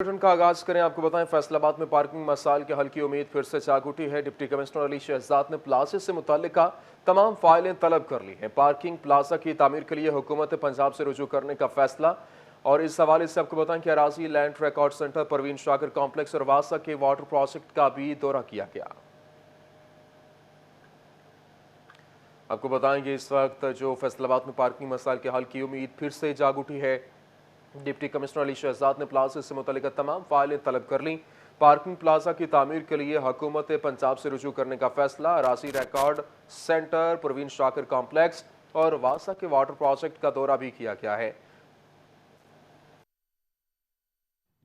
Bulletin का आगाज करें। आपको बताएं, फैसलाबाद में पार्किंग मसाइल के हल की उम्मीद फिर से जाग उठी है। डिप्टी कमिश्नर अली शहजाद ने प्लाजा से मुताल्लिका तमाम फाइलें तलब कर ली हैं। पार्किंग प्लाजा की तामीर के लिए हुकूमत पंजाब से रुजू करने का फैसला। और इस हवाले से आपको बताएं कि अराजी land record centre, Parveen शाकर complex और वासा के वाटर प्रोजेक्ट का भी दौरा किया गया। आपको बताएंगे इस वक्त जो फैसलाबाद में पार्किंग मसाइल के हल की उम्मीद फिर से जाग उठी है। डिप्टी कमिश्नर अली शहजाद ने प्लाजा से मुताल्लिका तमाम फाइलें तलब कर लीं। पार्किंग प्लाजा की तामीर के लिए हुकूमत पंजाब से रुजू करने का फैसला। अराजी रिकॉर्ड सेंटर, परवीन शाकर कॉम्प्लेक्स और वासा के वाटर प्रोजेक्ट का दौरा भी किया गया है।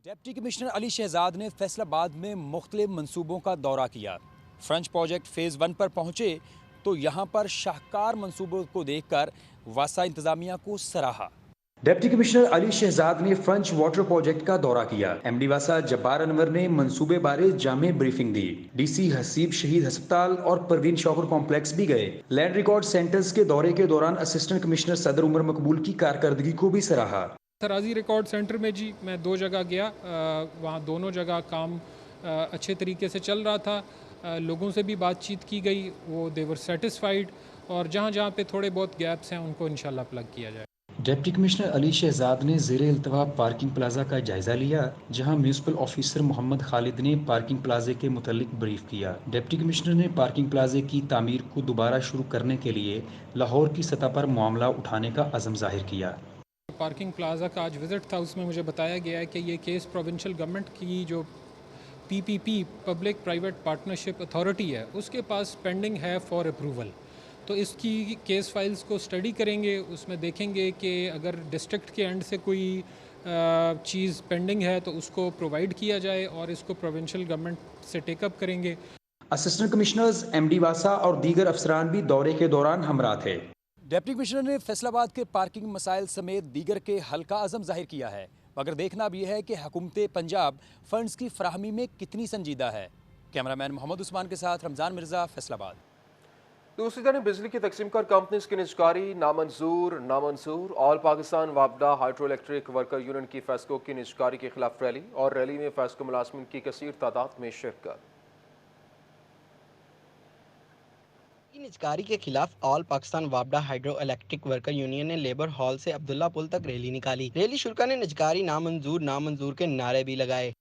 डिप्टी कमिश्नर अली शहजाद ने फैसलाबाद में मुख्तलिफ मंसूबों का दौरा किया। फ्रेंच प्रोजेक्ट फेज़ 1 पर पहुंचे तो यहाँ पर शाहकार मंसूबों को देखकर वासा इंतजामिया को सराहा। डिप्टी कमिश्नर अली शहजाद ने फ्रेंच वाटर प्रोजेक्ट का दौरा किया। एमडी वासा जब्बार अनवर ने मंसूबे बारे जामे ब्रीफिंग दी। डीसी हसीब शहीद अस्पताल और परवीन शाकर कॉम्प्लेक्स भी गए। लैंड रिकॉर्ड सेंटर्स के दौरे के दौरान असिस्टेंट कमिश्नर सदर उमर मकबूल की कारकर्दगी को भी सराहा। अराजी रिकॉर्ड सेंटर में जी मैं 2 जगह गया, वहाँ दोनों जगह काम अच्छे तरीके से चल रहा था। लोगों से भी बातचीत की गई, वो देवर सेटिस्फाइड, और जहाँ जहाँ पे थोड़े बहुत गैप्स हैं उनको इंशाल्लाह प्लग किया जाए। डिप्टी कमिश्नर अली शहजाद ने ज़ेरे इल्तवा पार्किंग प्लाजा का जायजा लिया, जहां म्यूनिसिपल ऑफिसर मोहम्मद खालिद ने पार्किंग प्लाजे के मुतालिक ब्रीफ किया। डिप्टी कमिश्नर ने पार्किंग प्लाजे की तामीर को दोबारा शुरू करने के लिए लाहौर की सतह पर मामला उठाने का अज़म जाहिर किया। पार्किंग प्लाजा का आज विज़िट था, उसमें मुझे बताया गया है कि ये केस प्रोविंशियल गवर्नमेंट की जो PPP public private partnership authority है उसके पास पेंडिंग है फॉर अप्रूवल। तो इसकी केस फाइल्स को स्टडी करेंगे, उसमें देखेंगे कि अगर डिस्ट्रिक्ट के एंड से कोई चीज़ पेंडिंग है तो उसको प्रोवाइड किया जाए और इसको प्रोविंशियल गवर्नमेंट से टेकअप करेंगे। असिस्टेंट कमिश्नर्स एमडी वासा और दीगर अफसरान भी दौरे के दौरान हमरा थे। डिप्टी कमिश्नर ने फैसलाबाद के पार्किंग मसाइल समेत दीगर के हल का अज़म जाहिर किया है, मगर देखना भी है कि हुकूमत पंजाब फंड्स की फराहमी में कितनी संजीदा है। कैमरामैन मोहम्मद उस्मान के साथ रमज़ान मिर्ज़ा, फैसलाबाद। दूसरी तरफ बिजली की तकसीम कर कंपनीज की निजकारी नामंजूर। ऑल पाकिस्तान वापडा हाइड्रो इलेक्ट्रिक वर्कर यूनियन की फेस्को की निजकारी के खिलाफ रैली, और रैली में फेस्को मुलाजमीन की कसीर तादाद में शिरकत। निजकारी के खिलाफ ऑल पाकिस्तान वापडा हाइड्रो इलेक्ट्रिक वर्कर यूनियन ने लेबर हॉल से अब्दुल्ला पुल तक रैली निकाली। रैली शुरा ने निजकारी नामंजूर के नारे भी लगाए।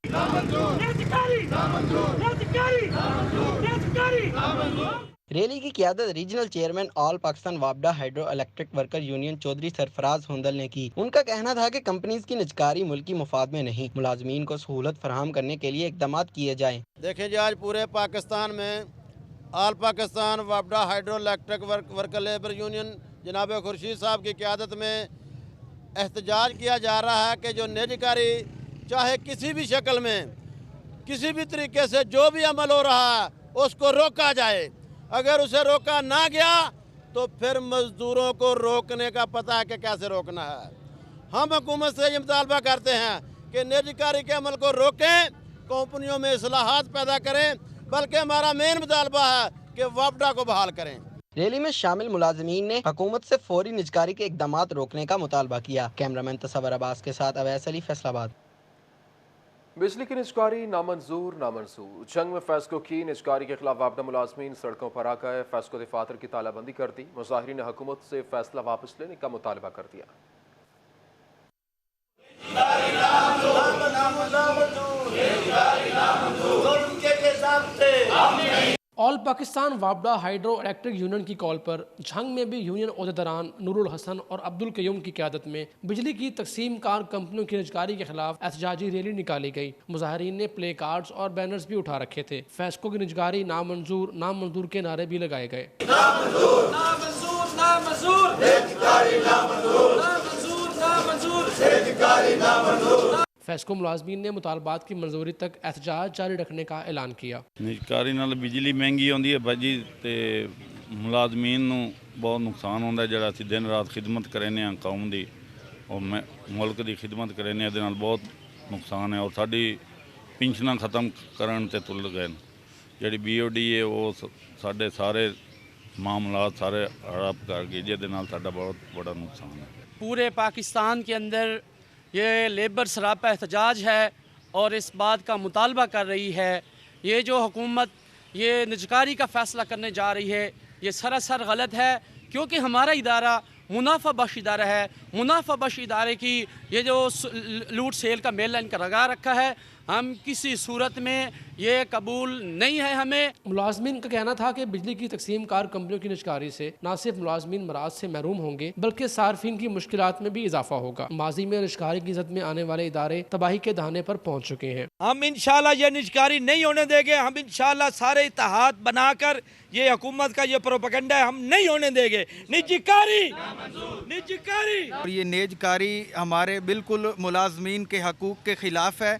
रैली की क़ियादत रीजनल चेयरमैन ऑल पाकिस्तान वापडा hydro electric worker union Chaudhry Sarfraz Hundal ने की। उनका कहना था कि कंपनीज की निजकारी मुल्की मुफाद में नहीं, मुलाजमीन को सहूलत फराहम करने के लिए इकदाम किए जाए। देखिए जी, आज पूरे पाकिस्तान में ऑल पाकिस्तान वापडा hydro electric worker labour union जनाब खुर्शीद साहब की क़ियादत में एहतजाज किया जा रहा है कि जो निजकारी चाहे किसी भी शक्ल में किसी भी तरीके से जो भी अमल हो रहा है उसको रोका जाए। अगर उसे रोका ना गया तो फिर मजदूरों को रोकने का पता है कि कैसे रोकना है। हम हुकूमत से ये मुतालबा करते हैं कि निजकारी के अमल को रोकें, कंपनियों में इस्लाहात पैदा करें, बल्कि हमारा मेन मुतालबा है कि वापडा को बहाल करें। रैली में शामिल मुलाजमीन ने हुकूमत से फौरी निजकारी के इकदाम रोकने का मुतालबा किया। कैमरामैन तसव्वुर अब्बास के साथ अवैस अली, फैसलाबाद। बिजली की निजकारी नामंजूर। जंग में फेस्को की निजकारी के खिलाफ वापडा मुलाजमीन सड़कों पर आ गए। फेस्को दफातर की तालाबंदी कर दी। मुजाहिरीन ने हुकूमत से फैसला वापस लेने का मुतालबा कर दिया। ऑल पाकिस्तान वापडा हाइड्रो इलेक्ट्रिक यूनियन की कॉल पर झंग में भी यूनियन ओहदेदारान नूरुल हसन और अब्दुल कयूम की क़यादत में बिजली की तकसीम कार कंपनियों की निजकारी के खिलाफ एहतजाजी रैली निकाली गई। मुजाहिरीन ने प्ले कार्ड्स और बैनर्स भी उठा रखे थे। फेस्को की निजकारी नामंजूर के नारे भी लगाए गए। फेस्को मुलाजमीन ने मुतालबात की मंजूरी तक एहतजाज जारी रखने का ऐलान किया। निजकारी नाल बिजली महंगी आउंदी है भाजी, ते मुलाजमीन नूं बहुत नुकसान होंदा, जिहड़ा असीं दिन रात खिदमत करने कौम दी और मुल्क की खिदमत करने, इहदे नाल बहुत नुकसान है। और साडी पेंशनां खत्म करन ते तुल गए। जिहड़ी BOD है वो साडे सारे मामलात सारे हड़प कर गई, जिहदे नाल साडा बहुत बड़ा नुकसान है। पूरे पाकिस्तान के अंदर ये लेबर सरापा एहतजाज है اور اس بات کا مطالبہ کر رہی ہے یہ جو حکومت یہ نجکاری کا فیصلہ کرنے جا رہی ہے یہ سراسر غلط ہے، کیونکہ ہمارا ادارہ منافع بخش ادارہ ہے۔ منافع بخش ادارے کی یہ جو لوٹ سیل کا میلہ ان کا لگا رکھا ہے، ہم کسی صورت میں یہ قبول نہیں ہے ہمیں۔ ملازمین کا کہنا تھا کہ بجلی کی تقسیم کار کمپنیوں کی نجکاری سے نہ صرف ملازمین مراعات سے محروم ہوں گے بلکہ صارفین کی مشکلات میں بھی اضافہ ہوگا۔ ماضی میں نجکاری کی زد میں آنے والے ادارے تباہی کے دہانے پر پہنچ چکے ہیں۔ ہم انشاءاللہ یہ نجکاری نہیں ہونے دیں گے، ہم انشاءاللہ سارے اتحاد بنا کر یہ حکومت کا یہ پروپیگنڈا ہے ہم نہیں ہونے دیں گے۔ نجکاری اور یہ نیجکاری ہمارے بالکل ملازمین کے حقوق کے خلاف ہے۔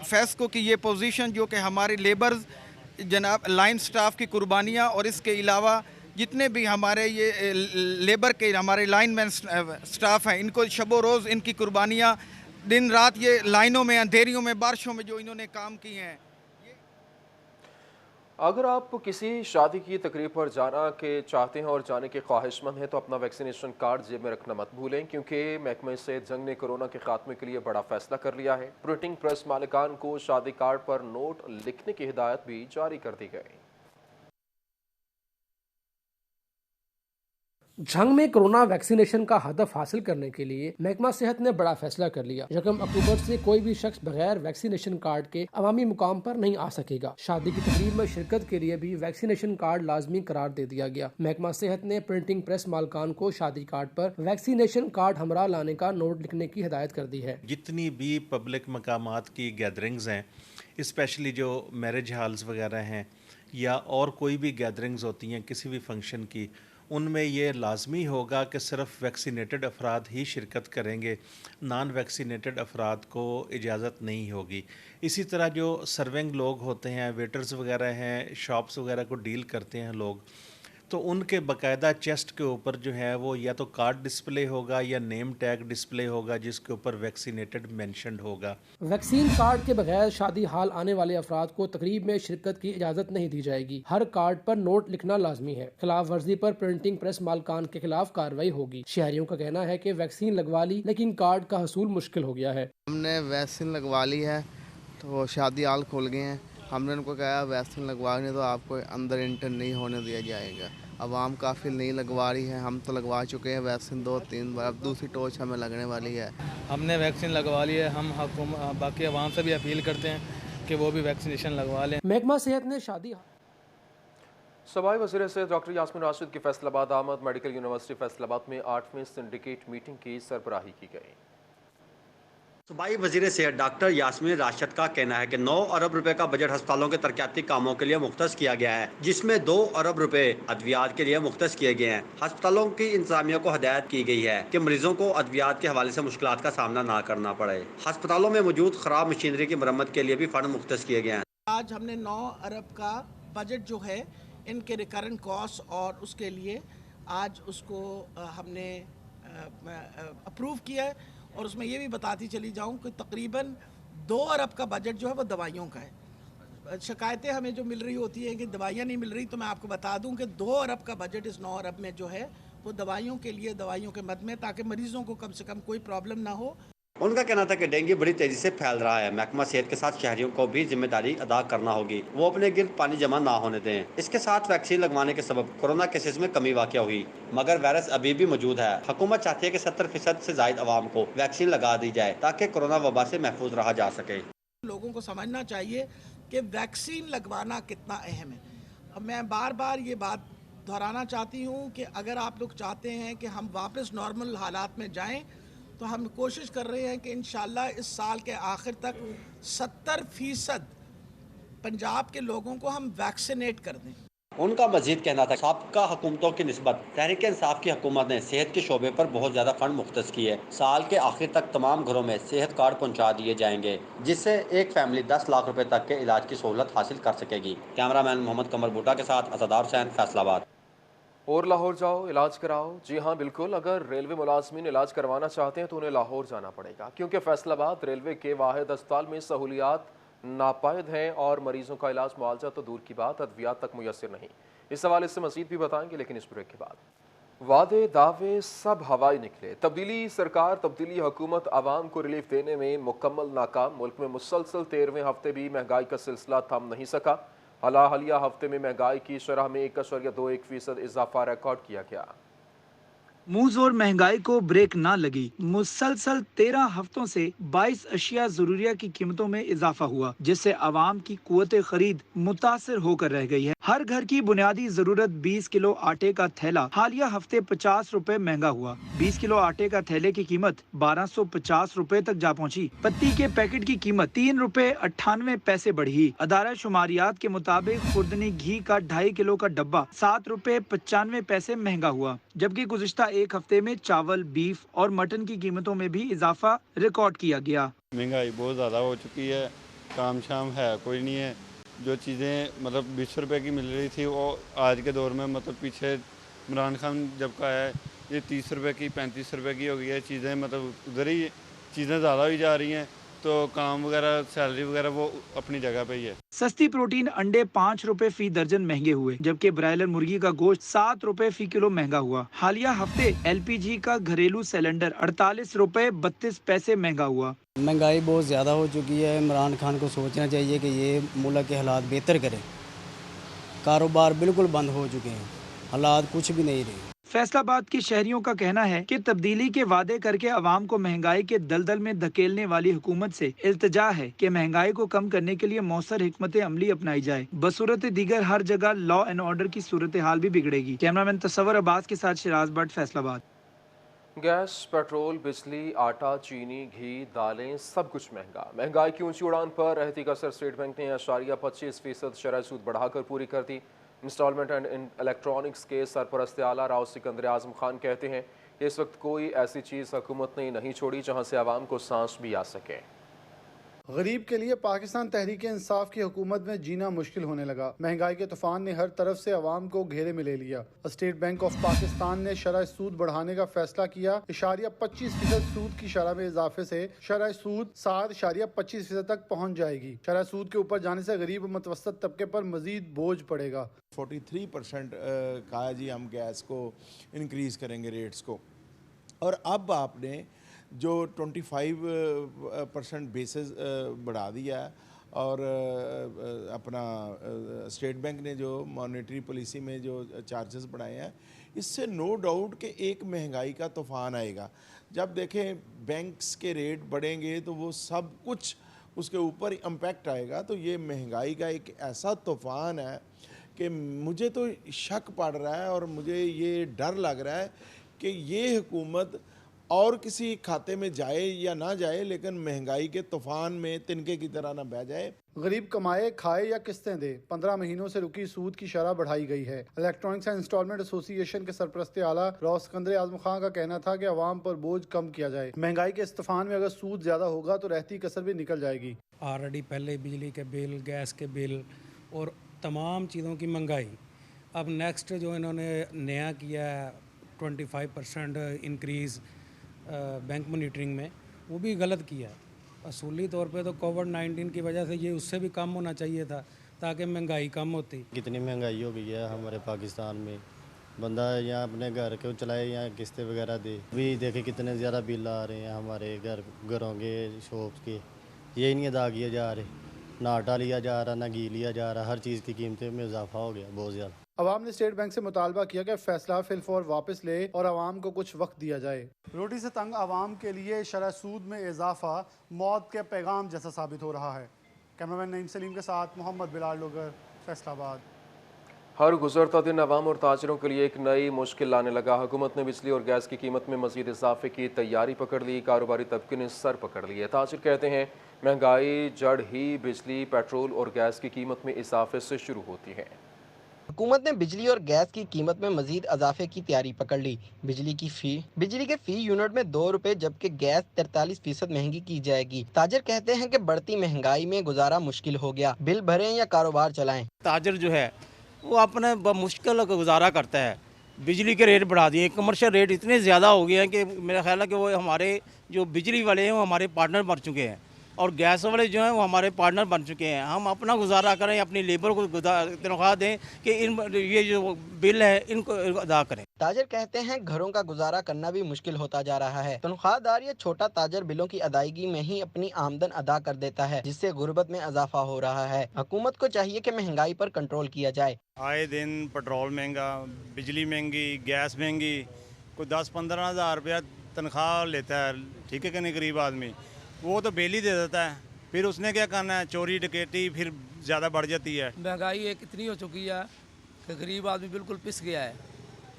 فیسکو کی یہ پوزیشن جو کہ ہمارے لیبرز جناب لائن سٹاف کی قربانیاں اور اس کے علاوہ جتنے بھی ہمارے یہ لیبر کے ہمارے لائن مین سٹاف ہیں ان کو شب و روز ان کی قربانیاں دن رات یہ لائنوں میں اندھیریوں میں بارشوں میں جو انہوں نے کام کیے ہیں۔ اگر آپ کسی شادی کی تقریب پر جانا کے چاہتے ہیں اور جانے کے خواہش مند ہیں تو اپنا ویکسینیشن کارڈ جیب میں رکھنا مت بھولیں، کیونکہ محکمہ صحت جنگ نے کورونا کے خاتمے کے لیے بڑا فیصلہ کر لیا ہے۔ پرنٹنگ پریس مالکان کو شادی کارڈ پر نوٹ لکھنے کی ہدایت بھی جاری کر دی گئی۔ جھنگ میں کرونا ویکسینیشن کا ہدف حاصل کرنے کے لیے محکمہ صحت نے بڑا فیصلہ کر لیا۔ 1 اکتوبر سے کوئی بھی شخص بغیر ویکسینیشن کارڈ کے عوامی مقام پر نہیں آ سکے گا۔ شادی کی تقریب میں شرکت کے لیے بھی ویکسینیشن کارڈ لازمی قرار دے دیا گیا۔ محکمہ صحت نے پرنٹنگ پریس مالکان کو شادی کارڈ پر ویکسینیشن کارڈ ہمراہ لانے کا نوٹ لکھنے کی ہدایت کر دی ہے۔ جتنی بھی پبلک مقامات کی گیدرنگز ہیں، اسپیشلی جو میرج ہالز وغیرہ ہیں یا اور کوئی بھی گیدرنگز ہوتی ہیں کسی بھی فنکشن کی، ان میں یہ لازمی ہوگا کہ صرف ویکسینیٹڈ افراد ہی شرکت کریں گے، نان ویکسینیٹڈ افراد کو اجازت نہیں ہوگی۔ اسی طرح جو سرونگ لوگ ہوتے ہیں، ویٹرز وغیرہ ہیں، شاپس وغیرہ کو ڈیل کرتے ہیں لوگ، تو ان کے باقاعدہ چیسٹ کے اوپر جو ہے وہ یا تو کارڈ ڈسپلے ہوگا یا نیم ٹیگ ڈسپلے ہوگا جس کے اوپر ویکسینیٹڈ مینشنڈ ہوگا۔ ویکسین کارڈ کے بغیر شادی ہال آنے والے افراد کو تقریب میں شرکت کی اجازت نہیں دی جائے گی۔ ہر کارڈ پر نوٹ لکھنا لازمی ہے۔ خلاف ورزی پر پرنٹنگ پریس مالکان کے خلاف کارروائی ہوگی۔ شہریوں کا کہنا ہے کہ ویکسین لگوا لی لیکن کارڈ کا حصول مشکل ہو گیا ہے۔ ہم نے ویکسین لگوا لی ہے تو شادی ہال کھول گئے ہیں، ہم نے ان کو کہا ویکسین لگوانے تو آپ کو اندر انٹر نہیں ہونے دیا جائے گا۔ عوام کافی نہیں لگوا رہی ہے، ہم تو لگوا چکے ہیں ویکسین 2-3 بار، اب دوسری ڈوز ہمیں لگنے والی ہے۔ ہم نے ویکسین لگوا لی ہے، ہم باقی عوام سے بھی اپیل کرتے ہیں کہ وہ بھی ویکسینیشن لگوا لیں۔ محکمہ صحت نے شادی صوبائی وزیر صحت ڈاکٹر یاسمین راشد کی فیصل آباد آمد میڈیکل یونیورسٹی فیصل آباد میں 8ویں سنڈیکیٹ میٹنگ کی سربراہی کی گئی۔ صوبائی وزیر صحت ڈاکٹر یاسمین راشد کا کہنا ہے کہ 9 ارب روپے کا بجٹ ہسپتالوں کے ترقیاتی کاموں کے لیے مختص کیا گیا ہے، جس میں 2 ارب روپے ادویات کے لیے مختص کیے گئے ہیں۔ ہسپتالوں کی انتظامیہ کو ہدایت کی گئی ہے کہ مریضوں کو ادویات کے حوالے سے مشکلات کا سامنا نہ کرنا پڑے۔ ہسپتالوں میں موجود خراب مشینری کی مرمت کے لیے بھی فنڈ مختص کیے گئے ہیں۔ آج ہم نے 9 ارب کا بجٹ جو ہے ان کے ریکرنٹ کاسٹ اور اس کے لیے آج اس کو ہم نے اپروو کیا ہے، اور اس میں یہ بھی بتاتی چلی جاؤں کہ تقریباً 2 ارب کا بجٹ جو ہے وہ دوائیوں کا ہے۔ شکایتیں ہمیں جو مل رہی ہوتی ہیں کہ دوائیاں نہیں مل رہی، تو میں آپ کو بتا دوں کہ 2 ارب کا بجٹ اس 9 ارب میں جو ہے وہ دوائیوں کے لیے، دوائیوں کے مد میں، تاکہ مریضوں کو کم سے کم کوئی پرابلم نہ ہو۔ ان کا کہنا تھا کہ ڈینگی بڑی تیزی سے پھیل رہا ہے، محکمہ صحت کے ساتھ شہریوں کو بھی ذمہ داری ادا کرنا ہوگی، وہ اپنے گرد پانی جمع نہ ہونے دیں۔ اس کے ساتھ ویکسین لگوانے کے سبب کورونا کیسز میں کمی واقع ہوئی، مگر وائرس ابھی بھی موجود ہے۔ حکومت چاہتی ہے کہ 70% سے زائد عوام کو ویکسین لگا دی جائے تاکہ کورونا وبا سے محفوظ رہا جا سکے۔ لوگوں کو سمجھنا چاہیے کہ ویکسین لگوانا کتنا اہم ہے۔ اب میں بار بار یہ بات دہرانا چاہتی ہوں کہ اگر آپ لوگ چاہتے ہیں کہ ہم واپس نارمل حالات میں جائیں تو ہم کوشش کر رہے ہیں کہ انشاءاللہ اس سال کے آخر تک 70% پنجاب کے لوگوں کو ہم ویکسینیٹ کر دیں۔ ان کا مزید کہنا تھا سابقہ حکومتوں کی نسبت تحریک انصاف کی حکومت نے صحت کے شعبے پر بہت زیادہ فنڈ مختص کیے۔ سال کے آخر تک تمام گھروں میں صحت کارڈ پہنچا دیے جائیں گے، جس سے ایک فیملی 10 لاکھ روپے تک کے علاج کی سہولت حاصل کر سکے گی۔ کیمرہ مین محمد قمر بوٹا کے ساتھ اسدار حسین، فیصل آباد۔ اور لاہور جاؤ علاج کراؤ؟ جی ہاں بالکل، اگر ریلوے ملازمین علاج کروانا چاہتے ہیں تو انہیں لاہور جانا پڑے گا، کیونکہ فیصل آباد ریلوے کے واحد اسپتال میں سہولیات ناپائد ہیں اور مریضوں کا علاج معالجہ تو دور کی بات ادویات تک میسر نہیں۔ اس حوالے سے مزید بھی بتائیں گے لیکن اس بریک کے بعد۔ वादे दावे सब हवाई निकले। तब्दीली सरकार, तब्दीली हुकूमत आवाम को रिलीफ देने में मुकम्मल नाकाम। मुल्क में मुसलसल 13वें हफ्ते भी महंगाई का सिलसिला थम नहीं सका। हालिया हफ्ते में महंगाई की शरह में 1.21% इजाफा रिकॉर्ड किया गया। मुंह जोर महंगाई को ब्रेक ना लगी। मुसलसल 13 हफ्तों से 22 अशिया जरूरिया की कीमतों में इजाफा हुआ, जिससे आवाम की कुव्वत खरीद मुतासर होकर रह गई है। हर घर की बुनियादी जरूरत 20 किलो आटे का थैला हालिया हफ्ते 50 रुपए महंगा हुआ। 20 किलो आटे का थैले की कीमत 1250 रुपए तक जा पहुंची। पत्ती के पैकेट की कीमत 3 रुपए 98 पैसे बढ़ी। अदारा शुमारियात के मुताबिक खुर्दनी घी का 2.5 किलो का डब्बा 7 रुपए 95 पैसे महंगा हुआ, जबकि गुज़िश्ता एक हफ्ते में चावल, बीफ और मटन की कीमतों में भी इजाफा रिकॉर्ड किया गया। महंगाई बहुत ज़्यादा हो चुकी है, काम शाम है कोई नहीं है। जो चीज़ें मतलब 20 रुपए की मिल रही थी वो आज के दौर में मतलब पीछे इमरान खान जब का है ये 30 रुपए की 35 रुपए की हो गई है। चीज़ें मतलब उधर ही चीज़ें ज़्यादा हुई जा रही हैं, तो काम वगैरह सैलरी वगैरह वो अपनी जगह पे ही है। सस्ती प्रोटीन अंडे 5 रुपए फी दर्जन महंगे हुए, जबकि ब्रायलर मुर्गी का गोश्त 7 रुपए फी किलो महंगा हुआ। हालिया हफ्ते LPG का घरेलू सिलेंडर 48 रुपए 32 पैसे महंगा हुआ। महंगाई बहुत ज़्यादा हो चुकी है। इमरान खान को सोचना चाहिए कि ये मुल्क के हालात बेहतर करे। कारोबार बिल्कुल बंद हो चुके हैं, हालात कुछ भी नहीं रहे। फैसलाबाद के शहरियों का कहना है कि तब्दीली के वादे करके अवाम को महंगाई के दलदल में धकेलने वाली हुकूमत से इल्तिजा है कि महंगाई को कम करने के लिए मौसर हिकमत अमली अपनाई जाए। बसूरत दीगर हर जगह लॉ एंड ऑर्डर की सूरत हाल भी बिगड़ेगी। कैमरामैन तस्वर अब्बास के साथ शिराज भट्ट, फैसलाबाद। गैस, पेट्रोल, बिजली, आटा, चीनी, घी, दालें, सब कुछ महंगा। महंगाई की ऊंची उड़ान पर रहती कसर स्टेट बैंक ने 25% शरह सूद बढ़ाकर पूरी कर दी। इंस्टॉलमेंट एंड इलेक्ट्रॉनिक्स के सरपरस्त आला राव सिकंदर आजम खान कहते हैं कि इस वक्त कोई ऐसी चीज़ हुकूमत ने नहीं छोड़ी जहां से आवाम को सांस भी आ सके। गरीब के लिए पाकिस्तान तहरीक इंसाफ की हुकूमत में जीना मुश्किल होने लगा। महंगाई के तूफान ने हर तरफ से अवाम को घेरे में ले लिया। स्टेट बैंक ऑफ पाकिस्तान ने शरह सूद बढ़ाने का फैसला किया। 25% सूद की शरह में इजाफे से शरह सूद 7.25% तक पहुँच जाएगी। शरह सूद के ऊपर जाने से गरीब मुतवस्सत तबके पर मजीद बोझ पड़ेगा। 43% कहा जी हम गैस को इंक्रीज़ करेंगे रेट्स को, और अब आपने जो 25% बेसिस बढ़ा दिया है, और अपना स्टेट बैंक ने जो मॉनेटरी पॉलिसी में जो चार्जेस बढ़ाए हैं, इससे नो डाउट कि एक महंगाई का तूफ़ान आएगा। जब देखें बैंक्स के रेट बढ़ेंगे तो वो सब कुछ उसके ऊपर इम्पैक्ट आएगा। तो ये महंगाई का एक ऐसा तूफ़ान है कि मुझे तो शक पड़ रहा है और मुझे ये डर लग रहा है कि ये हुकूमत और किसी खाते में जाए या ना जाए, लेकिन महंगाई के तूफान में तिनके की तरह ना बह जाए। गरीब कमाए, खाए या किस्तें दे, 15 महीनों से रुकी सूद की शरह बढ़ाई गई है। इलेक्ट्रॉनिक्स एंड इंस्टॉलमेंट एसोसिएशन के सरपरस्त आला राव सिकंदर आजम खान का कहना था कि अवाम पर बोझ कम किया जाए। महंगाई के इस तूफान में अगर सूद ज्यादा होगा तो रहती कसर भी निकल जाएगी। ऑलरेडी पहले बिजली के बिल, गैस के बिल और तमाम चीज़ों की महंगाई, अब नेक्स्ट जो इन्होंने नया किया 25% इंक्रीज़ बैंक मॉनिटरिंग में, वो भी गलत किया। असूली तौर पे तो कोविड-19 की वजह से ये उससे भी कम होना चाहिए था ताकि महंगाई कम होती। कितनी महंगाई हो गई है हमारे पाकिस्तान में, बंदा यहाँ अपने घर को चलाए या किस्तें वगैरह दे। अभी देखे कितने ज़्यादा बिल आ रहे हैं हमारे घरों के, शॉप्स के, ये नहीं अदा किए जा रहे। ना आटा लिया जा रहा, ना घी लिया जा रहा, हर चीज़ की कीमतें में इजाफा हो गया बहुत ज़्यादा। अवाम ने स्टेट बैंक से मुतालबा किया कि फैसला फिलफौर वापस ले और अवाम को कुछ वक्त दिया जाए। रोटी से तंग अवाम के लिए शरह सूद में इजाफा मौत के पैगाम जैसा साबित हो रहा है। कैमरामैन नईम सलीम के साथ मोहम्मद बिलाल लोगर, फैसलाबाद। हर गुजरता दिन अवाम और ताजरों के लिए एक नई मुश्किल लाने लगा। हुकूमत ने बिजली और गैस की कीमत में मजीद इजाफे की तैयारी पकड़ ली। कारोबारी तबके ने सर पकड़ लिए। ताजिर कहते हैं महंगाई जड़ ही बिजली, पेट्रोल और गैस की कीमत में इजाफे से शुरू होती है। हुकूमत ने बिजली और गैस की कीमत में मजीद इजाफे की तैयारी पकड़ ली। बिजली के फी यूनिट में 2 रुपए, जबकि गैस 43% महंगी की जाएगी। ताजर कहते हैं कि बढ़ती महंगाई में गुजारा मुश्किल हो गया, बिल भरें या कारोबार चलाएं। ताजर जो है वो अपने मुश्किल गुजारा करता है। बिजली के रेट बढ़ा दिए, कमर्शियल रेट इतने ज़्यादा हो गए हैं कि मेरा ख्याल है कि वो हमारे जो बिजली वाले हैं वो हमारे पार्टनर बन चुके हैं। और गैस वाले जो हैं वो हमारे पार्टनर बन चुके हैं। हम अपना गुजारा करें, अपनी लेबर को तनख्वाह दें कि ये जो बिल है इनको अदा करें। ताजर कहते हैं घरों का गुजारा करना भी मुश्किल होता जा रहा है। तनख्वाहदार या छोटा ताजर बिलों की अदायगी में ही अपनी आमदन अदा कर देता है, जिससे गुर्बत में इजाफा हो रहा है। हुकूमत को चाहिए कि महंगाई पर कंट्रोल किया जाए। आए दिन पेट्रोल महंगा, बिजली महंगी, गैस महंगी, कोई 10-15 हज़ार रुपया तनख्वाह लेता है, ठीक है कि नहीं, गरीब आदमी वो तो बिल ही दे देता है, फिर उसने क्या करना है, चोरी डकैती फिर ज़्यादा बढ़ जाती है। महंगाई एक इतनी हो चुकी है कि गरीब आदमी बिल्कुल पिस गया है,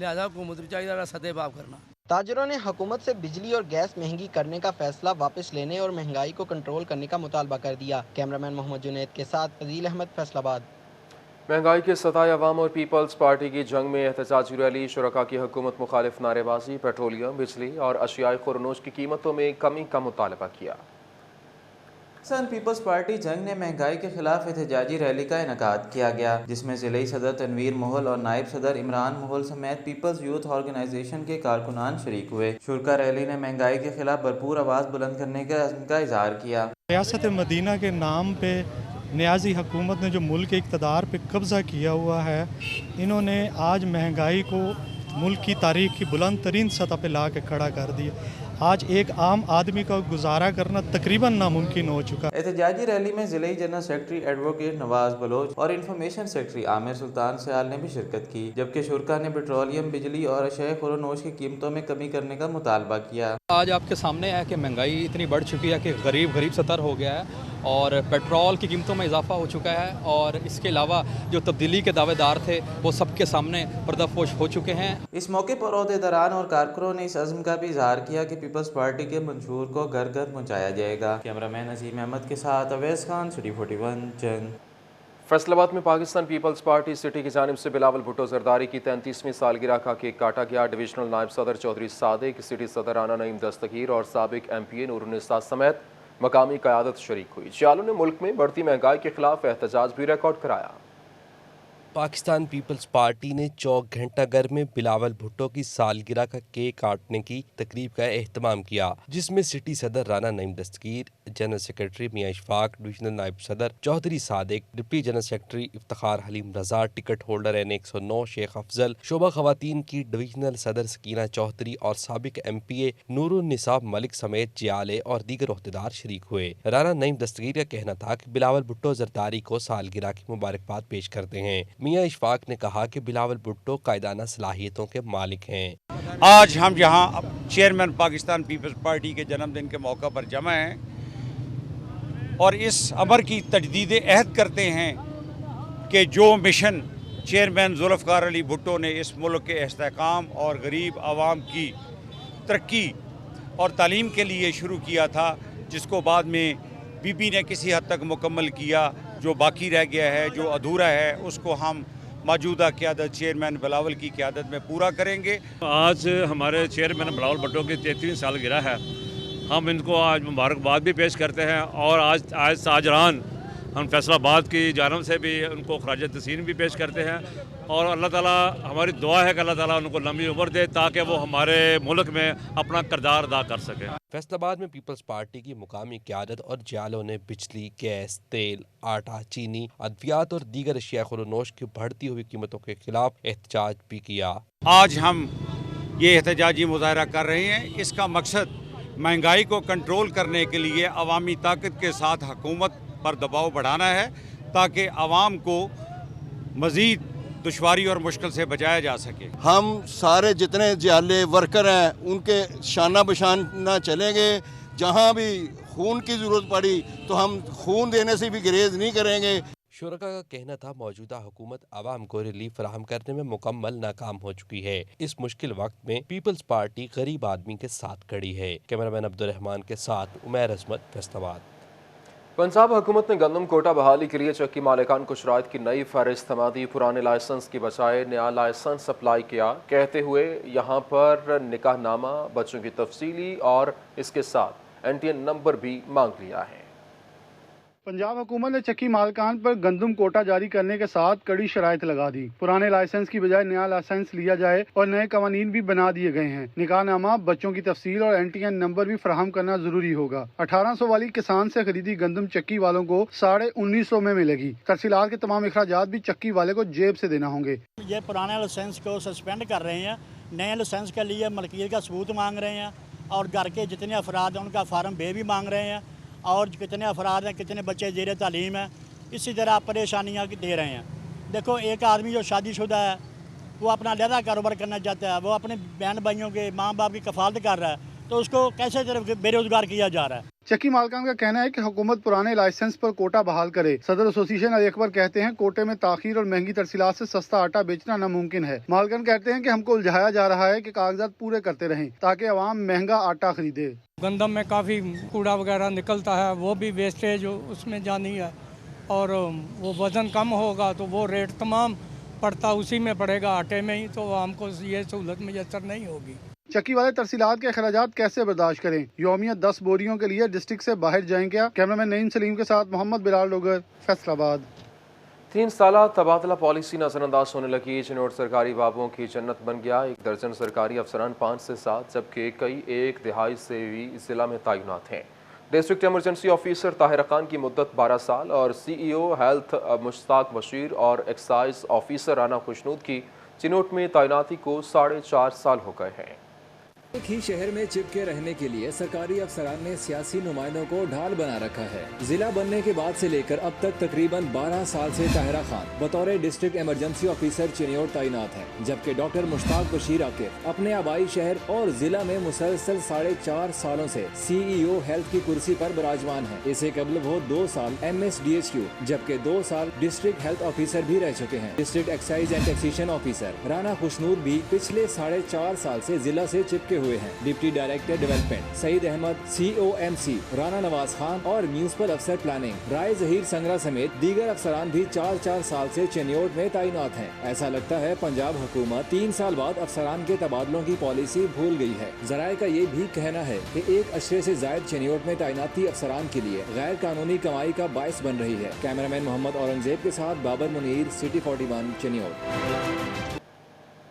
लिहाजा हुकूमत को चाहिए सदे भाव करना। ताजरों ने हुकूमत से बिजली और गैस महंगी करने का फैसला वापस लेने और महंगाई को कंट्रोल करने का मुतालबा कर दिया। कैमरामैन मोहम्मद जुनैद के साथ फजील अहमद, फैसलाबाद। महंगाई के सताए अवाम और पीपल्स पार्टी की जंग में एहतजाजी रैली, शुरका की हुकूमत मुखालिफ नारेबाजी, पेट्रोलियम, बिजली और अशियाई खुरनोश की कीमतों में कमी का मुतालबा किया। पाकिस्तान पीपल्स पार्टी जंग ने महंगाई के खिलाफ एहतजाजी रैली का इनकाद किया गया, जिसमें ज़िले सदर तनवीर मोहल और नायब सदर इमरान मोहल समेत पीपल्स यूथ ऑर्गेनाइजेशन के कारकुनान शरीक हुए। शुरका रैली ने महंगाई के खिलाफ भरपूर आवाज़ बुलंद करने का अज़्म का इजहार किया। रियासत मदीना के नाम पे नियाजी हुकूमत ने जो मुल्क के इक़्तिदार पे कब्ज़ा किया हुआ है, इन्होंने आज महंगाई को मुल्क की तारीख की बुलंद तरीन सतह पे ला के खड़ा कर दिया। आज एक आम आदमी का गुजारा करना तकरीबन नामुमकिन हो चुका। एहतजाजी रैली में ज़िले general secretary advocate Nawaz Baloch और इंफॉर्मेशन सेक्रेटरी आमिर सुल्तान सयाल ने भी शिरकत की, जबकि शुरका ने पेट्रोलियम, बिजली और अशियाई खुरनोश की कीमतों में कमी करने का मुतालबा किया। आज आपके सामने है कि महंगाई इतनी बढ़ चुकी है कि गरीब सतर हो गया है और पेट्रोल की कीमतों में इजाफा हो चुका है, और इसके अलावा जो तब्दीली के दावेदार थे वो सबके सामने पर्दाफोश हो चुके हैं। इस मौके पर ओहदेदारान और कारकुनों ने इस अज़्म का भी इजहार किया कि पीपल्स पार्टी के मंशूर को घर घर पहुँचाया जाएगा। कैमरामैन अजीम अहमद के साथ अवैस खान, सिटी 41 जंग। फैसलाबाद में पाकिस्तान पीपल्स पार्टी सिटी की जानिब से बिलावल भुट्टो जरदारी की 33वीं सालगिरह का केक काटा गया। डिविजनल नायब सदर चौधरी सादिक, सिटी सदर राना नईम दस्तगीर और साबिक MPA नूरुन्निसा समेत मकामी क़यादत शरीक हुई। जियालों ने मुल्क में बढ़ती महंगाई के खिलाफ एहतजाज भी रिकॉर्ड कराया। पाकिस्तान पीपल्स पार्टी ने चौक घंटाघर में बिलावल भुट्टो की सालगिरह का केक काटने की तकरीब का एहतमाम किया, जिसमें सिटी सदर Rana Naeem Dastgir, general secretary Mian Ishfaq, divisional नायब सदर Chaudhry Sadiq, deputy general secretary Iftikhar Haleem Raza, ticket holder N109 Sheikh Afzal, शोबा खवातीन की डिविजनल सदर सकीना चौधरी और साबिक MPA नूरुन्निसा मलिक समेत जियाले और दीगर ओहदेदार शरीक हुए। राना नईम दस्तगीर का कहना था कि बिलावल भुट्टो जरदारी को सालगिरह की मुबारकबाद पेश करते हैं। मियां इशफाक ने कहा कि बिलावल भुट्टो कायदाना सलाहियतों के मालिक हैं। आज हम यहाँ चेयरमैन पाकिस्तान पीपल्स पार्टी के जन्मदिन के मौका पर जमा हैं और इस अमर की तजदीद अहद करते हैं कि जो मिशन चेयरमैन जुल्फ़िकार अली भुट्टो ने इस मुल्क के इस्तेहकाम और गरीब आवाम की तरक्की और तालीम के लिए शुरू किया था, जिसको बाद में बीबी ने किसी हद तक मुकम्मल किया। जो बाकी रह गया है, जो अधूरा है, उसको हम मौजूदा क़यादत चेयरमैन बिलावल की क़यादत में पूरा करेंगे। आज हमारे चेयरमैन बिलावल भुट्टो की 33वीं सालगिरह है। हम इनको आज मुबारकबाद भी पेश करते हैं और आज साजरान हम फैसलाबाद की जानब से भी उनको खराज तहसीन भी पेश करते हैं और अल्लाह ताला हमारी दुआ है कि अल्लाह ताला उनको लंबी उम्र दे ताकि वो हमारे मुल्क में अपना किरदार अदा कर सकें। फैसलाबाद में पीपल्स पार्टी की मुकामी क़यादत और जियालों ने बिजली, गैस, तेल, आटा, चीनी, अद्वियात और दीगर अशिया खुरनोश की बढ़ती हुई कीमतों के खिलाफ एहतजाज भी किया। आज हम ये एहतजाजी मुजाहरा कर रहे हैं। इसका मकसद महंगाई को कंट्रोल करने के लिए अवामी ताकत के साथ हुकूमत पर दबाव बढ़ाना है ताकि आवाम को मज़ीद दुश्वारी और मुश्किल से बचाया जा सके। हम सारे जितने जियाले वर्कर हैं उनके शाना बशान न चलेंगे। जहां भी खून की ज़रूरत पड़ी तो हम खून देने से भी गुरेज नहीं करेंगे। शुरका का कहना था मौजूदा हुकूमत आवाम को रिलीफ फराहम करने में मुकम्मल नाकाम हो चुकी है। इस मुश्किल वक्त में पीपल्स पार्टी गरीब आदमी के साथ खड़ी है। कैमरामैन अब्दुर्रहमान के साथ उमैर अजमत, फैसलाबाद। पंजाब हुकूमत ने गंदम कोटा बहाली के लिए चक्की मालिकान को शराइत की नई फहरिस्त थमा दी। पुराने लाइसेंस की बजाय नया लाइसेंस अप्लाई किया, कहते हुए यहाँ पर निकाहनामा, बच्चों की तफसीली और इसके साथ NTN नंबर भी मांग लिया है। पंजाब हुकूमत ने चक्की मालकान पर गंदम कोटा जारी करने के साथ कड़ी शराइत लगा दी। पुराने लाइसेंस की बजाय नया लाइसेंस लिया जाए और नए कवानीन भी बना दिए गए हैं। निकाहनामा, बच्चों की तफसील और NTN नंबर भी फराहम करना जरूरी होगा। 1800 वाली किसान से खरीदी गंदम चक्की वालों को 1950 में मिलेगी। तफसीलात के तमाम अखराजात भी चक्की वाले को जेब से देना होंगे। ये पुराने लाइसेंस को सस्पेंड कर रहे हैं, नए लाइसेंस के लिए मलकियत का सबूत मांग रहे हैं और घर के जितने अफराद हैं उनका फार्म बे भी मांग रहे हैं और कितने अफराद हैं, कितने बच्चे ज़ेर तालीम हैं, इसी तरह परेशानियाँ दे रहे हैं। देखो, एक आदमी जो शादीशुदा है वो अपना अलहदा कारोबार करना चाहता है, वो अपने बहन भाइयों के माँ बाप की कफालत कर रहा है, तो उसको कैसे बेरोजगार किया जा रहा है। चक्की मालकान का कहना है कि हुकूमत पुराने लाइसेंस पर कोटा बहाल करे। सदर एसोसिएशन अली अकबर कहते हैं कोटे में ताखीर और महंगी तरसीलात से सस्ता आटा बेचना नामुमकिन है। मालकान कहते हैं कि हमको उलझाया जा रहा है कि कागजात पूरे करते रहें ताकि आवाम महंगा आटा खरीदे। गंदम में काफ़ी कूड़ा वगैरह निकलता है, वो भी वेस्टेज उसमें जानी है और वो वज़न कम होगा तो वो रेट तमाम पड़ता उसी में पड़ेगा आटे में ही, तो हमको ये सहूलत मैसर नहीं होगी। चक्की वाले तरसीलात के अखराजात कैसे बर्दाश्त करें? यौमिया 10 बोरियों के लिए डिस्ट्रिक्ट से बाहर जाएं क्या? कैमरामैन नईम सलीम के साथ मोहम्मद बिलाल डोगर, फैसलाबाद। 3 साला तबादला पॉलिसी नजरअंदाज होने लगी। चिनौट सरकारी बाबुओं की जन्नत बन गया। 1 दर्जन सरकारी अफसरान 5 से 7 जबकि कई 1 दिहाई से भी जिला में तैनात हैं। District emergency officer Tahir Khan की मुद्दत 12 साल और CEO हेल्थ मुश्ताक बशीर और एक्साइज ऑफिसर राना खुशनूद की चिनौट में तैनाती को 4.5 साल हो गए हैं। एक ही शहर में चिपके रहने के लिए सरकारी अफसरान ने सियासी नुमाइंदों को ढाल बना रखा है। जिला बनने के बाद से लेकर अब तक तकरीबन 12 साल से ताहिरा खान बतौर डिस्ट्रिक्ट इमरजेंसी ऑफिसर चिन्योट तैनात हैं, जबकि डॉक्टर मुश्ताक बशीर आकिब अपने आबाई शहर और जिला में मुसलसल 4.5 सालों से CEO हेल्थ की कुर्सी पर विराजमान है। इससे कबल वो 2 साल MSDHQ जबकि 2 साल डिस्ट्रिक्ट हेल्थ ऑफिसर भी रह चुके हैं। District excise and taxation officer Rana Khushnood भी पिछले 4.5 साल से जिला से चिपके हुए हैं। Deputy director development Saeed Ahmed, COMC Rana Nawaz Khan और म्यूनिसिपल अफसर प्लानिंग राय जहीर संगरा समेत दीगर अफसरान भी 4-4 साल से चिन्योट में तैनात हैं। ऐसा लगता है पंजाब हुकूमत 3 साल बाद अफसरान के तबादलों की पॉलिसी भूल गई है। जराये का ये भी कहना है कि 1 अशरे से जायद चिन्योट में तैनाती अफसरान के लिए गैर कानूनी कमाई का बायस बन रही है। कैमरामैन मोहम्मद औरंगजेब के साथ बाबर मुनीर, सिटी 41 चिन्योट।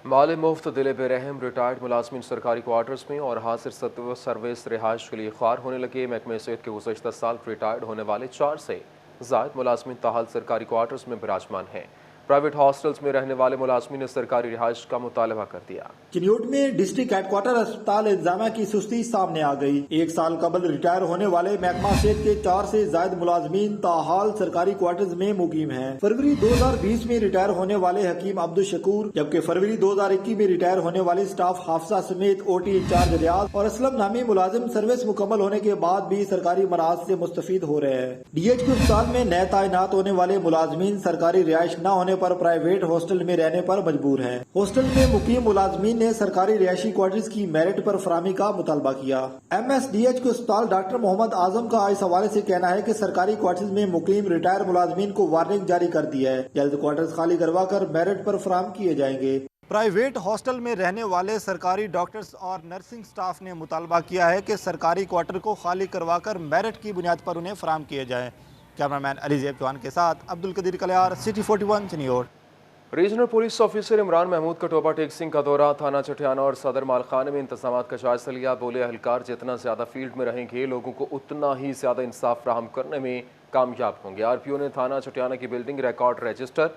माले मुफ्त दिले बेरहम रिटायर्ड मुलाजमीन सरकारी क्वार्टर्स में और हासिल सर्विस रिहाइश के लिए ख्वार होने लगे। महकमे सेहत के गुज़श्ता साल रिटायर्ड होने वाले 4 से ज़ायद मुलाजमीन ताहाल सरकारी क्वार्टर्स में विराजमान हैं। प्राइवेट हॉस्टल्स में रहने वाले मुलाजमीन ने सरकारी रिहाइश का मुतालबा कर दिया। चिन्योट में डिस्ट्रिक्ट हेडक्वार्टर अस्पताल इंतजामिया की सुस्ती सामने आ गई। 1 साल कबल रिटायर होने वाले महकमा सेहत के 4 से जायद मुलाजमीन ताहाल सरकारी क्वार्टर्स में मुकीम हैं। फरवरी 2020 में रिटायर होने वाले हकीम अब्दुल शकूर जबकि फरवरी 2021 में रिटायर होने वाले स्टाफ हाफसा समेत OT इंचार्ज रियाज और असलम नामी मुलाजिम सर्विस मुकम्मल होने के बाद भी सरकारी मराज से मुस्तफीद हो रहे हैं। DHQ अस्पताल में नए तैनात होने वाले मुलाजमीन सरकारी रिहाइश न होने पर प्राइवेट हॉस्टल में रहने पर मजबूर हैं। हॉस्टल में मुकीम मुलाजमीन ने सरकारी रिहायशी क्वार्टर्स की मेरिट पर फराहमी का मुतालबा किया। MSDHQ अस्पताल डॉक्टर मोहम्मद आजम का इस हवाले से कहना है कि सरकारी क्वार्टर्स में मुकीम रिटायर मुलाजमीन को वार्निंग जारी कर दी है। जल्द क्वार्टर्स खाली करवा कर मेरिट पर फराहम किए जाएंगे। प्राइवेट हॉस्टल में रहने वाले सरकारी डॉक्टर्स और नर्सिंग स्टाफ ने मुतालबा किया है कि सरकारी क्वार्टर को खाली करवा कर मेरिट की बुनियाद पर उन्हें फराहम किए जाए। कैमरामैन अलीजेब चौहान के साथ Abdul Qadeer Kalyar, city 41 Chiniot. Regional police officer Imran Mahmood का टोपा टेक सिंह का दौरा, थाना चटियाना और सदर मालखाने में इंतजाम का जायजा लिया। बोले अहलकार जितना ज़्यादा फील्ड में रहेंगे लोगों को उतना ही ज़्यादा इंसाफ फराहम करने में कामयाब होंगे। RPO ने थाना चटियाना की building, record register,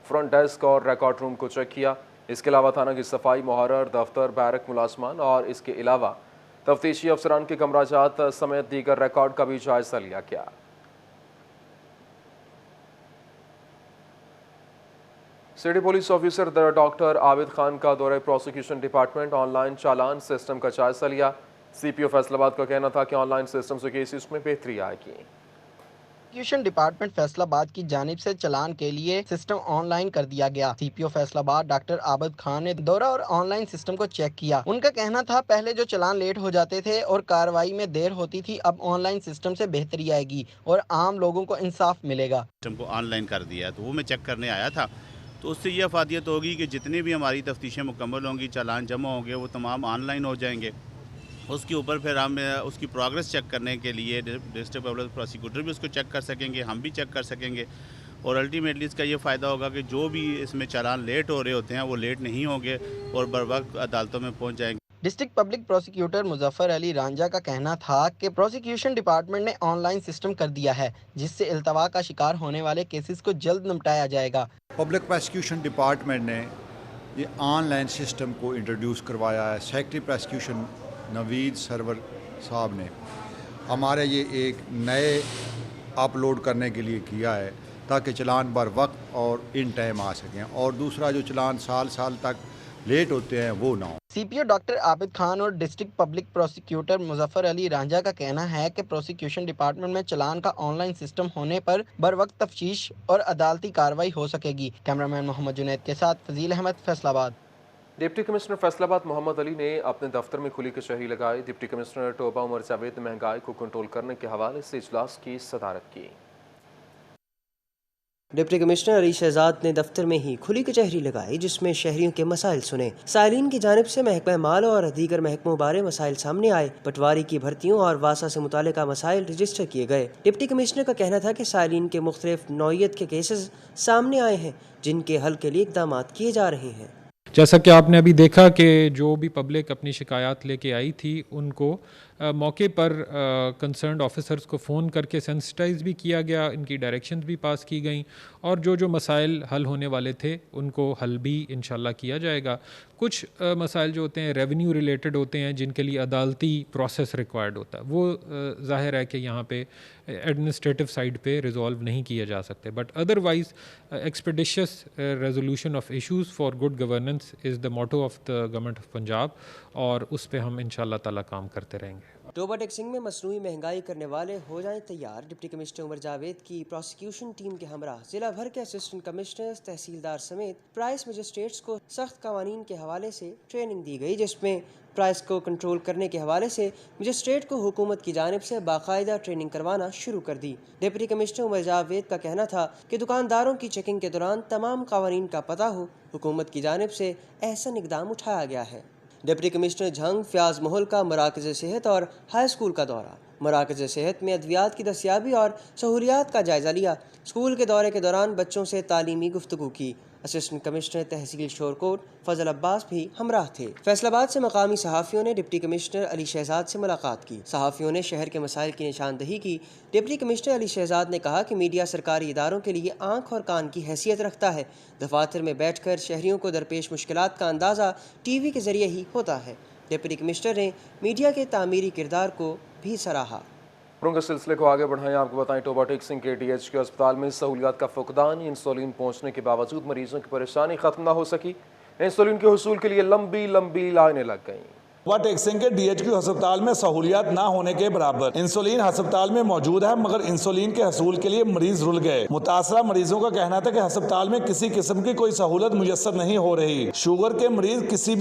front desk और रिकॉर्ड रूम को चेक किया। इसके अलावा थाना की सफाई, मुहर्रर, दफ्तर, बैरक मुलाजमान और इसके अलावा तफ्तीशी अफसरान के कमराजात समेत दीगर रिकॉर्ड का भी जायजा लिया गया। City police officer doctor Abid Khan का दौरे प्रोसिक्यूशन डिपार्टमेंट, ऑनलाइन चालान सिस्टम का जायजा लिया। CPO फैसलाबाद का कहना था कि ऑनलाइन सिस्टम से केसेस में बेहतरी आएगी। प्रोसिक्यूशन डिपार्टमेंट फैसलाबाद की जानिब से चालान के लिए सिस्टम ऑनलाइन कर दिया गया। CPO फैसलाबाद डॉक्टर आबिद खान ने दौरा और ऑनलाइन सिस्टम को चेक किया। उनका कहना था पहले जो चालान लेट हो जाते थे और कार्रवाई में देर होती थी, अब ऑनलाइन सिस्टम से बेहतरी आएगी और आम लोगों को इंसाफ मिलेगा। सिस्टम को ऑनलाइन कर दिया है तो वो मैं चेक करने आया था, तो उससे ये अफादियत होगी कि जितनी भी हमारी तफ्तीशें मुकम्मल होंगी, चालान जमा होंगे, वो तमाम ऑनलाइन हो जाएंगे اس کے اوپر پھر ہم اس کی پروگریس چیک کرنے کے لیے ڈسٹرکٹ پبلک پروسیکیوٹر بھی اس کو چیک کر سکیں گے, ہم بھی چیک کر سکیں گے, اور الٹیمیٹلی اس کا یہ فائدہ ہوگا کہ جو بھی اس میں چالان لیٹ ہو رہے ہوتے ہیں وہ لیٹ نہیں ہوں گے اور بر وقت عدالتوں میں پہنچ جائیں گے. ڈسٹرکٹ پبلک پروسیکیوٹر مظفر علی رانجھا کا کہنا تھا کہ پروسیکیوشن ڈپارٹمنٹ نے آن لائن سسٹم کر دیا ہے جس سے التوا کا شکار ہونے والے کیسز کو جلد نمٹایا جائے گا. پبلک پروسیکیوشن ڈپارٹمنٹ نے یہ آن لائن سسٹم کو انٹروڈیوس کروایا ہے. سیکرٹری پروسیکیوشن نوید سرور صاحب نے ہمارے یہ ایک نئے اپلوڈ کرنے کے لیے کیا ہے تاکہ چلان بر وقت اور ان ٹائم آ سکیں, اور دوسرا جو چلان سال تک لیٹ ہوتے ہیں وہ نہ ہو. سی پی او ڈاکٹر عابد خان اور ڈسٹرکٹ پبلک پروسیکیوٹر مظفر علی رانجھا کا کہنا ہے کہ پروسیکیوشن ڈپارٹمنٹ میں چلان کا آن لائن سسٹم ہونے پر بر وقت تفتیش اور عدالتی کارروائی ہو سکے گی. کیمرامین محمد جنید کے ساتھ فضیل احمد, فیصل آباد. ڈپٹی کمشنر فیصل آباد محمد علی نے اپنے دفتر میں کھلی کچہری لگائی. ڈپٹی کمشنر ٹوبہ عمر جاوید نے مہنگائی کو کنٹرول کرنے کے حوالے سے اجلاس کی صدارت کی. ڈپٹی کمشنر علی شہزاد نے دفتر میں ہی کھلی کچہری لگائی جس میں شہریوں کے مسائل سنے. سائلین کی جانب سے محکمہ مال اور دیگر محکموں بارے مسائل سامنے آئے. پٹواری کی بھرتیوں اور واسا سے متعلقہ مسائل رجسٹر کیے گئے. ڈپٹی کمشنر کا کہنا تھا کہ سائلین کے مختلف نوعیت کے کیسز سامنے آئے ہیں جن کے حل کے لیے اقدامات کیے جا رہے ہیں. جیسا کہ آپ نے ابھی دیکھا کہ جو بھی پبلک اپنی شکایات لے کے آئی تھی ان کو موقع پر کنسرنڈ آفیسرز کو فون کر کے سینسٹائز بھی کیا گیا, ان کی ڈائریکشنز بھی پاس کی گئیں, اور جو مسائل حل ہونے والے تھے ان کو حل بھی انشاءاللہ کیا جائے گا. کچھ مسائل جو ہوتے ہیں ریونیو ریلیٹڈ ہوتے ہیں جن کے لیے عدالتی پروسیس ریکوائرڈ ہوتا ہے, وہ ظاہر ہے کہ یہاں پہ ایڈمنسٹریٹو سائڈ پہ ریزولو نہیں کیے جا سکتے. But otherwise expeditious resolution of issues for good governance is the motto of the government of Punjab, اور اس پہ ہم انشاءاللہ تعالیٰ کام کرتے رہیں گے. ٹوبہ ٹیکسنگ میں مصنوعی مہنگائی کرنے والے ہو جائیں تیار. ڈپٹی کمشنر عمر جاوید کی پروسیکیوشن ٹیم کے ہمراہ ضلع بھر کے اسسٹنٹ کمشنرز, تحصیلدار سمیت پرائس مجسٹریٹس کو سخت قوانین کے حوالے سے ٹریننگ دی گئی, جس میں پرائس کو کنٹرول کرنے کے حوالے سے مجسٹریٹ کو حکومت کی جانب سے باقاعدہ ٹریننگ کروانا شروع کر دی. ڈپٹی کمشنر عمر جاوید کا کہنا تھا کہ دکانداروں کی چیکنگ کے دوران تمام قوانین کا پتہ ہو, حکومت کی جانب سے احسن اقدام اٹھایا گیا ہے. ڈپٹی کمشنر جھنگ فیاض محل کا مراکز صحت اور ہائی اسکول کا دورہ. مراکز صحت میں ادویات کی دستیابی اور سہولیات کا جائزہ لیا. اسکول کے دورے کے دوران بچوں سے تعلیمی گفتگو کی. اسسٹنٹ کمشنر تحصیل شورکوٹ فضل عباس بھی ہمراہ تھے. فیصل آباد سے مقامی صحافیوں نے ڈپٹی کمشنر علی شہزاد سے ملاقات کی. صحافیوں نے شہر کے مسائل کی نشاندہی کی. ڈپٹی کمشنر علی شہزاد نے کہا کہ میڈیا سرکاری اداروں کے لیے آنکھ اور کان کی حیثیت رکھتا ہے. دفاتر میں بیٹھ کر شہریوں کو درپیش مشکلات کا اندازہ ٹی وی کے ذریعے ہی ہوتا ہے. ڈپٹی کمشنر نے میڈیا کے تعمیری کردار کو بھی سراہا. خبروں کے سلسلے کو آگے بڑھائیں. آپ کو بتائیں ٹوبہ ٹیکسنگ کے ڈی ایچ کیو اسپتال میں سہولیات کا فقدان. انسولین پہنچنے کے باوجود مریضوں کی پریشانی ختم نہ ہو سکی. انسولین کے حصول کے لیے لمبی لائنیں لگ گئیں. ٹوبہ ٹیکسنگ کے ڈی ایچ کیو ہسپتال میں سہولیات نہ ہونے کے برابر. انسولین ہسپتال میں موجود ہے مگر انسولین کے حصول کے لیے مریض رل گئے. متاثرہ مریضوں کا کہنا تھا کہ ہسپتال میں کسی قسم کی کوئی سہولت میسر نہیں ہو رہی. شوگر کے مریض کسی بھی